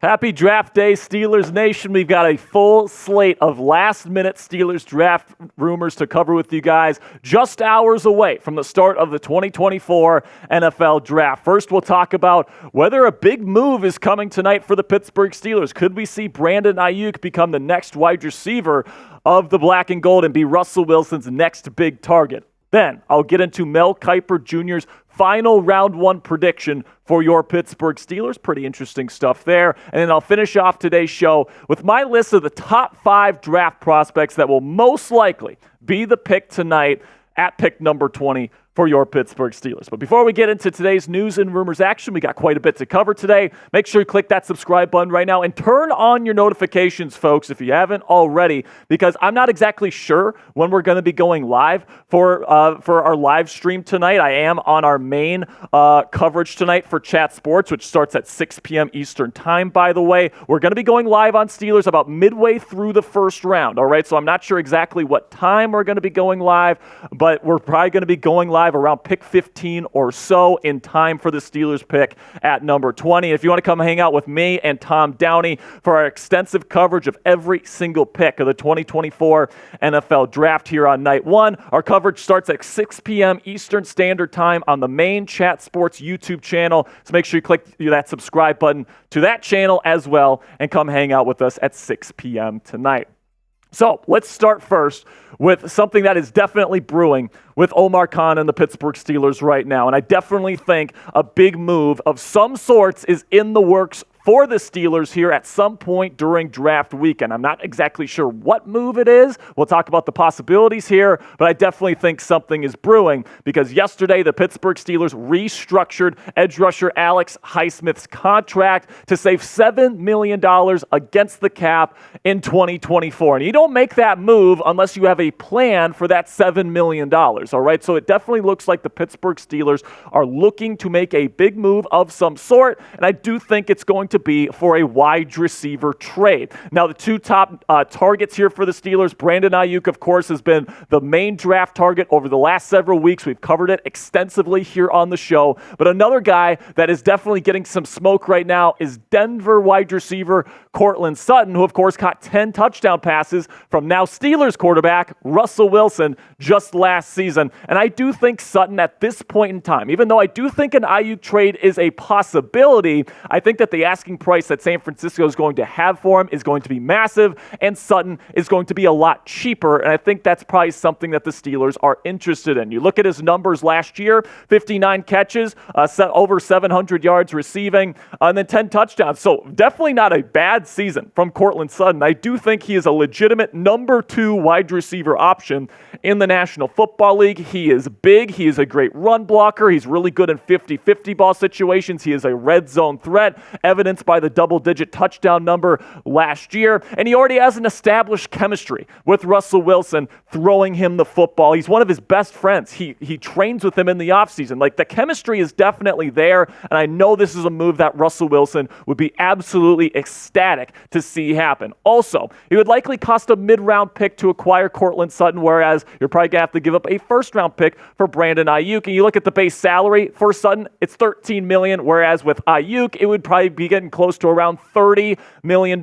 Happy draft day, Steelers Nation. We've got a full slate of last-minute Steelers draft rumors to cover with you guys just hours away from the start of the 2024 NFL Draft. First, we'll talk about whether a big move is coming tonight for the Pittsburgh Steelers. Could we see Brandon Aiyuk become the next wide receiver of the black and gold and be Russell Wilson's next big target? Then, I'll get into Mel Kiper Jr.'s final round one prediction for your Pittsburgh Steelers. Pretty interesting stuff there. And then I'll finish off today's show with my list of the top 5 draft prospects that will most likely be the pick tonight at pick number 20 for your Pittsburgh Steelers. But before we get into today's news and rumors action, we got quite a bit to cover today. Make sure you click that subscribe button right now and turn on your notifications, folks, if you haven't already, because I'm not exactly sure when we're going to be going live for our live stream tonight. I am on our main coverage tonight for Chat Sports, which starts at 6 p.m. Eastern time, by the way. We're going to be going live on Steelers about midway through the first round, all right? So I'm not sure exactly what time we're going to be going live, but we're probably going to be going live around pick 15 or so in time for the Steelers pick at number 20. If you want to come hang out with me and Tom Downey for our extensive coverage of every single pick of the 2024 NFL Draft here on night one, our coverage starts at 6 p.m. Eastern Standard Time on the main Chat Sports YouTube channel. So make sure you click that subscribe button to that channel as well and come hang out with us at 6 p.m. tonight. So let's start first with something that is definitely brewing with Omar Khan and the Pittsburgh Steelers right now. And I definitely think a big move of some sorts is in the works for the Steelers here at some point during draft weekend. I'm not exactly sure what move it is. We'll talk about the possibilities here, but I definitely think something is brewing because yesterday the Pittsburgh Steelers restructured edge rusher Alex Highsmith's contract to save $7 million against the cap in 2024. And you don't make that move unless you have a plan for that $7 million, all right? So it definitely looks like the Pittsburgh Steelers are looking to make a big move of some sort, and I do think it's going to be for a wide receiver trade. Now, the two top targets here for the Steelers, Brandon Aiyuk, of course, has been the main draft target over the last several weeks. We've covered it extensively here on the show. But another guy that is definitely getting some smoke right now is Denver wide receiver Courtland Sutton, who, of course, caught 10 touchdown passes from now Steelers quarterback Russell Wilson just last season. And I do think Sutton at this point in time, even though I do think an Aiyuk trade is a possibility, I think that the asking price that San Francisco is going to have for him is going to be massive, and Sutton is going to be a lot cheaper, and I think that's probably something that the Steelers are interested in. You look at his numbers last year, 59 catches, over 700 yards receiving, and then 10 touchdowns. So definitely not a bad season from Courtland Sutton. I do think he is a legitimate number 2 wide receiver option in the National Football League. He is big. He is a great run blocker. He's really good in 50-50 ball situations. He is a red zone threat, evidenced by the double-digit touchdown number last year. And he already has an established chemistry with Russell Wilson throwing him the football. He's one of his best friends. He trains with him in the offseason. Like, the chemistry is definitely there, and I know this is a move that Russell Wilson would be absolutely ecstatic to see happen. Also, it would likely cost a mid-round pick to acquire Courtland Sutton, whereas you're probably going to have to give up a first-round pick for Brandon Aiyuk. And you look at the base salary for Sutton, it's $13 million, whereas with Aiyuk, it would probably be getting close to around $30 million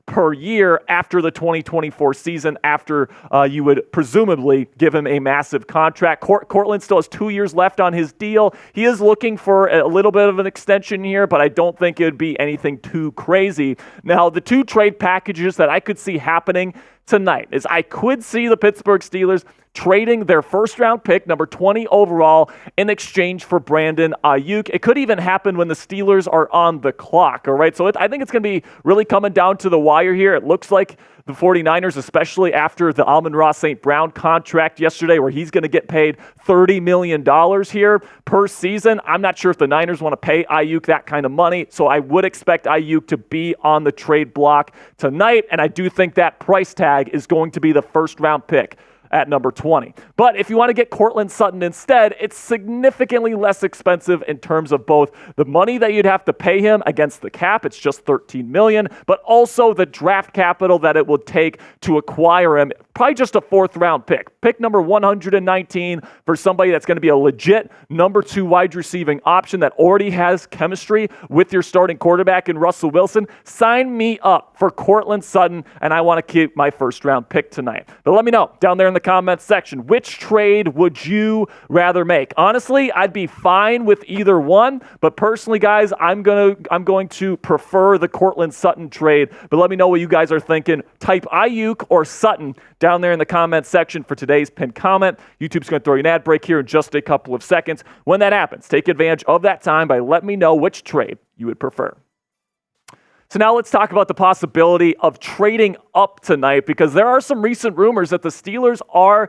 per year after the 2024 season, after you would presumably give him a massive contract. Courtland still has 2 years left on his deal. He is looking for a little bit of an extension here, but I don't think it would be anything too crazy. Now, the two trade packages that I could see happening tonight is I could see the Pittsburgh Steelers trading their first-round pick, number 20 overall, in exchange for Brandon Aiyuk. It could even happen when the Steelers are on the clock, all right? So I think it's going to be really coming down to the wire here. It looks like the 49ers, especially after the Amon-Ra St. Brown contract yesterday, where he's going to get paid $30 million here per season. I'm not sure if the Niners want to pay Aiyuk that kind of money, so I would expect Aiyuk to be on the trade block tonight, and I do think that price tag is going to be the first-round pick. at number 20. But if you want to get Courtland Sutton instead, it's significantly less expensive in terms of both the money that you'd have to pay him against the cap, it's just $13 million, but also the draft capital that it would take to acquire him. Probably just a fourth-round pick. Pick number 119 for somebody that's going to be a legit number 2 wide receiving option that already has chemistry with your starting quarterback in Russell Wilson. Sign me up for Courtland Sutton, and I want to keep my first-round pick tonight. But let me know down there in the comments section, which trade would you rather make? Honestly, I'd be fine with either one, but personally, guys, I'm going to prefer the Courtland Sutton trade. But let me know what you guys are thinking. Type Aiyuk or Sutton down there in the comments section for today's pinned comment. YouTube's going to throw you an ad break here in just a couple of seconds. When that happens, take advantage of that time by letting me know which trade you would prefer. So now let's talk about the possibility of trading up tonight, because there are some recent rumors that the Steelers are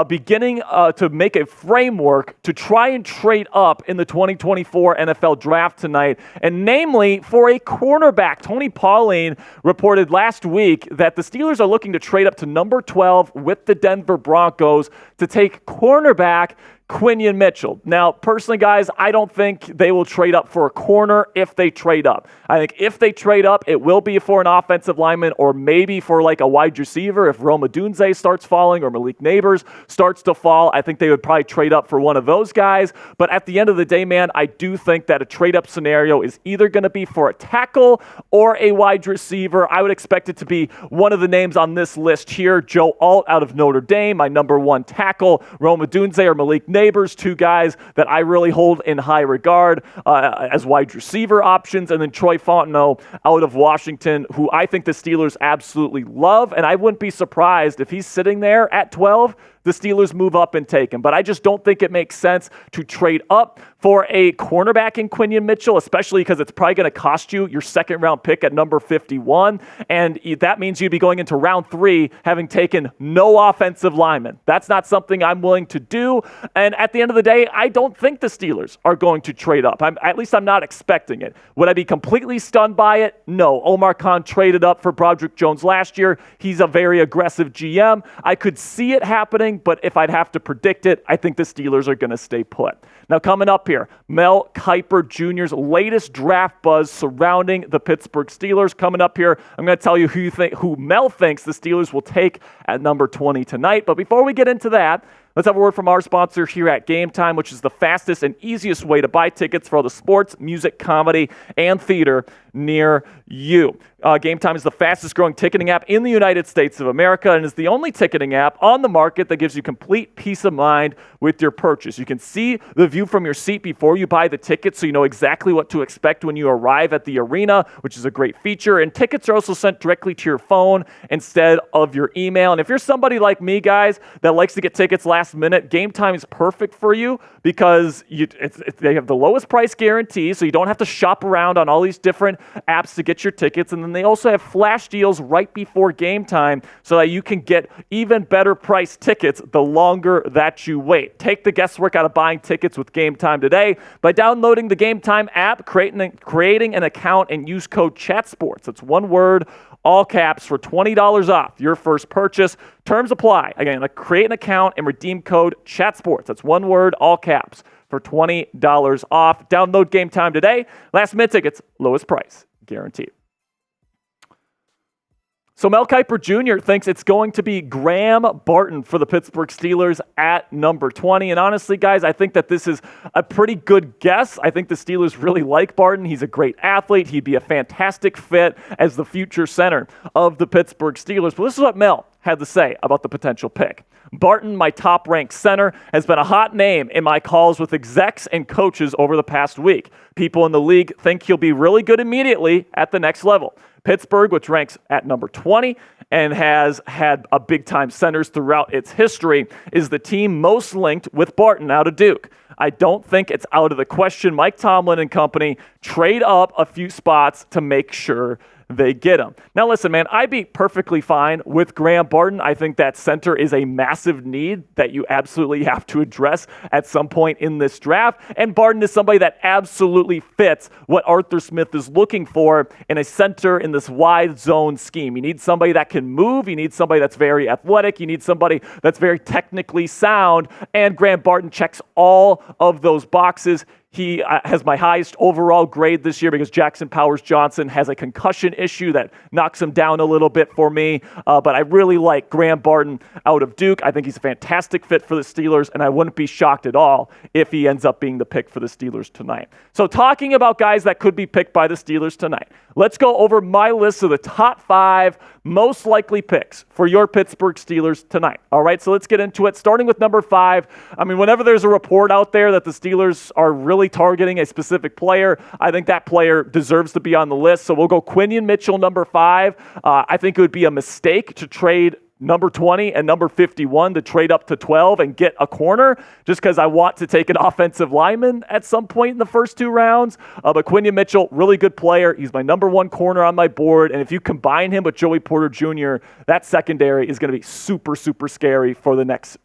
beginning to make a framework to try and trade up in the 2024 NFL Draft tonight, and namely for a cornerback. Tony Pauline reported last week that the Steelers are looking to trade up to number 12 with the Denver Broncos to take cornerback Quinion Mitchell. Now, personally, guys, I don't think they will trade up for a corner if they trade up. I think if they trade up, it will be for an offensive lineman or maybe for like a wide receiver if Rome Odunze starts falling or Malik Neighbors starts to fall. I think they would probably trade up for one of those guys. But at the end of the day, man, I do think that a trade-up scenario is either going to be for a tackle or a wide receiver. I would expect it to be one of the names on this list here. Joe Alt out of Notre Dame, my number 1 tackle. Rome Odunze or Malik Neighbors, 2 guys that I really hold in high regard as wide receiver options. And then Troy Fontenot out of Washington, who I think the Steelers absolutely love. And I wouldn't be surprised if he's sitting there at 12, the Steelers move up and take him. But I just don't think it makes sense to trade up for a cornerback in Quinion Mitchell, especially because it's probably going to cost you your second-round pick at number 51. And that means you'd be going into round 3 having taken no offensive lineman. That's not something I'm willing to do. And at the end of the day, I don't think the Steelers are going to trade up. At least I'm not expecting it. Would I be completely stunned by it? No. Omar Khan traded up for Broderick Jones last year. He's a very aggressive GM. I could see it happening, but if I'd have to predict it, I think the Steelers are going to stay put. Now, coming up here, Mel Kiper Jr.'s latest draft buzz surrounding the Pittsburgh Steelers. Coming up here, I'm going to tell you who Mel thinks the Steelers will take at number 20 tonight. But before we get into that, let's have a word from our sponsor here at Game Time, which is the fastest and easiest way to buy tickets for all the sports, music, comedy, and theater near you. Game Time is the fastest growing ticketing app in the United States of America and is the only ticketing app on the market that gives you complete peace of mind with your purchase. You can see the view from your seat before you buy the ticket, so you know exactly what to expect when you arrive at the arena, which is a great feature. And tickets are also sent directly to your phone instead of your email. And if you're somebody like me, guys, that likes to get tickets last minute, Game Time is perfect for you because they have the lowest price guarantee, so you don't have to shop around on all these different apps to get your tickets. And then they also have flash deals right before game time so that you can get even better priced tickets the longer that you wait. Take the guesswork out of buying tickets with Game Time today by downloading the Game Time app, creating an account, and use code CHATSPORTS. It's one word, all caps, for $20 off your first purchase. Terms apply. Again, create an account and redeem code CHATSPORTS. That's one word, all caps, for $20 off. Download Game Time today. Last minute tickets, lowest price, guaranteed. So Mel Kiper Jr. thinks it's going to be Graham Barton for the Pittsburgh Steelers at number 20. And honestly, guys, I think that this is a pretty good guess. I think the Steelers really like Barton. He's a great athlete. He'd be a fantastic fit as the future center of the Pittsburgh Steelers. But this is what Mel had to say about the potential pick. Barton, my top-ranked center, has been a hot name in my calls with execs and coaches over the past week. People in the league think he'll be really good immediately at the next level. Pittsburgh, which ranks at number 20 and has had a big-time centers throughout its history, is the team most linked with Barton out of Duke. I don't think it's out of the question Mike Tomlin and company trade up a few spots to make sure they get him. Now, listen, man, I'd be perfectly fine with Graham Barton. I think that center is a massive need that you absolutely have to address at some point in this draft. And Barton is somebody that absolutely fits what Arthur Smith is looking for in a center in this wide zone scheme. You need somebody that can move. You need somebody that's very athletic. You need somebody that's very technically sound. And Graham Barton checks all of those boxes. He has my highest overall grade this year because Jackson Powers-Johnson has a concussion issue that knocks him down a little bit for me. But I really like Graham Barton out of Duke. I think he's a fantastic fit for the Steelers, and I wouldn't be shocked at all if he ends up being the pick for the Steelers tonight. So talking about guys that could be picked by the Steelers tonight, let's go over my list of the top 5 most likely picks for your Pittsburgh Steelers tonight. All right, so let's get into it. Starting with number 5, I mean, whenever there's a report out there that the Steelers are really targeting a specific player, I think that player deserves to be on the list. So we'll go Quinion Mitchell, number 5. I think it would be a mistake to trade number 20 and number 51 to trade up to 12 and get a corner just because I want to take an offensive lineman at some point in the first 2 rounds. But Quinion Mitchell, really good player. He's my number 1 corner on my board. And if you combine him with Joey Porter Jr., that secondary is going to be super, super scary for the next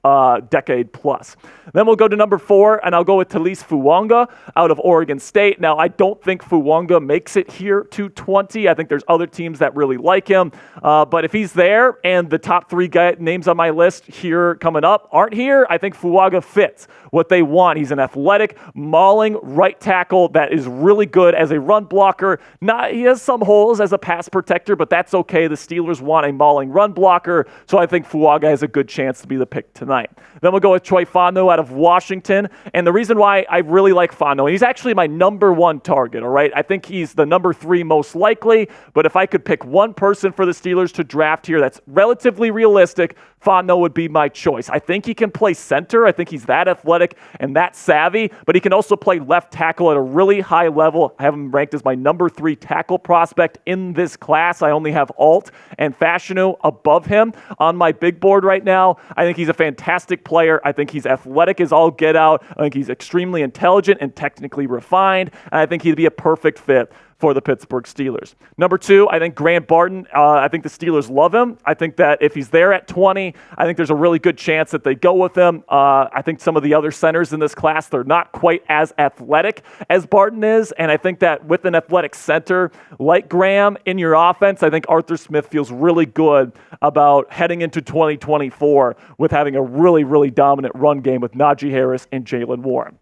decade plus. Then we'll go to number 4, and I'll go with Talise Fuanga out of Oregon State. Now, I don't think Fuanga makes it here to 20. I think there's other teams that really like him. But if he's there and the top 3 names on my list here coming up aren't here, I think Fuanga fits what they want. He's an athletic, mauling right tackle that is really good as a run blocker. He has some holes as a pass protector, but that's okay. The Steelers want a mauling run blocker, so I think Fuanga has a good chance to be the pick tonight. Then we'll go with Troy Fano out of Washington, and the reason why I really like Fano, he's actually my number 1 target, all right? I think he's the number 3 most likely, but if I could pick one person for the Steelers to draft here that's relatively realistic, Fano would be my choice. I think he can play center. I think he's that athletic and that savvy, but he can also play left tackle at a really high level. I have him ranked as my number 3 tackle prospect in this class. I only have Alt and Fashanu above him on my big board right now. I think he's a fantastic player. I think he's athletic as all get out. I think he's extremely intelligent and technically refined, and I think he'd be a perfect fit for the Pittsburgh Steelers. Number 2, I think Graham Barton. I think the Steelers love him. I think that if he's there at 20, I think there's a really good chance that they go with him. I think some of the other centers in this class, they're not quite as athletic as Barton is, and I think that with an athletic center like Graham in your offense, I think Arthur Smith feels really good about heading into 2024 with having a really, really dominant run game with Najee Harris and Jaylen Warren.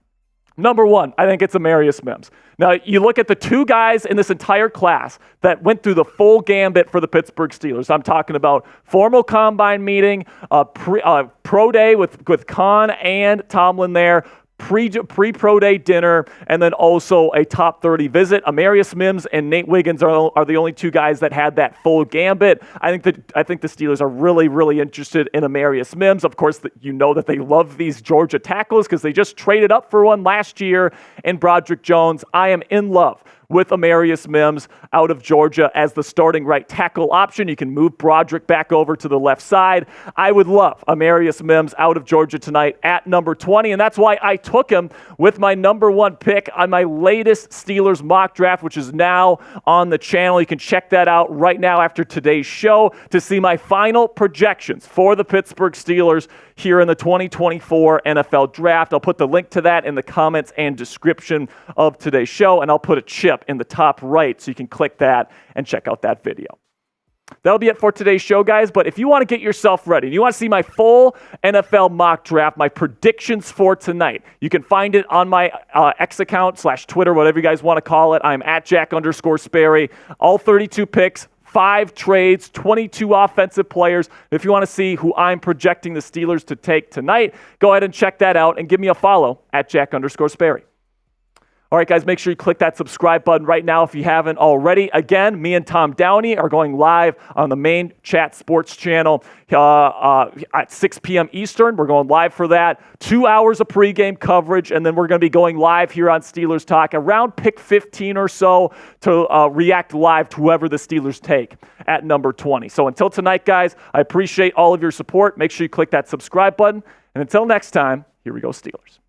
Number 1, I think it's Amarius Mims. Now, you look at the 2 guys in this entire class that went through the full gambit for the Pittsburgh Steelers. I'm talking about formal combine meeting, pro day with Khan and Tomlin there, pre-pro day dinner, and then also a top 30 visit. Amarius Mims and Nate Wiggins are the only 2 guys that had that full gambit. I think the Steelers are really, really interested in Amarius Mims. Of course, you know that they love these Georgia tackles because they just traded up for one last year in Broderick Jones. I am in love with Amarius Mims out of Georgia as the starting right tackle option. You can move Broderick back over to the left side. I would love Amarius Mims out of Georgia tonight at number 20, and that's why I took him with my number 1 pick on my latest Steelers mock draft, which is now on the channel. You can check that out right now after today's show to see my final projections for the Pittsburgh Steelers here in the 2024 NFL Draft. I'll put the link to that in the comments and description of today's show, and I'll put a chip in the top right so you can click that and check out that video. That'll be it for today's show, guys. But if you want to get yourself ready, and you want to see my full NFL mock draft, my predictions for tonight, you can find it on my X account / Twitter, whatever you guys want to call it. I'm at Jack_Sperry. All 32 picks, 5 trades, 22 offensive players. If you want to see who I'm projecting the Steelers to take tonight, go ahead and check that out and give me a follow at Jack_Sperry. All right, guys, make sure you click that subscribe button right now if you haven't already. Again, me and Tom Downey are going live on the main Chat Sports channel at 6 p.m. Eastern. We're going live for that. 2 hours of pregame coverage, and then we're going to be going live here on Steelers Talk around pick 15 or so to react live to whoever the Steelers take at number 20. So until tonight, guys, I appreciate all of your support. Make sure you click that subscribe button. And until next time, here we go, Steelers.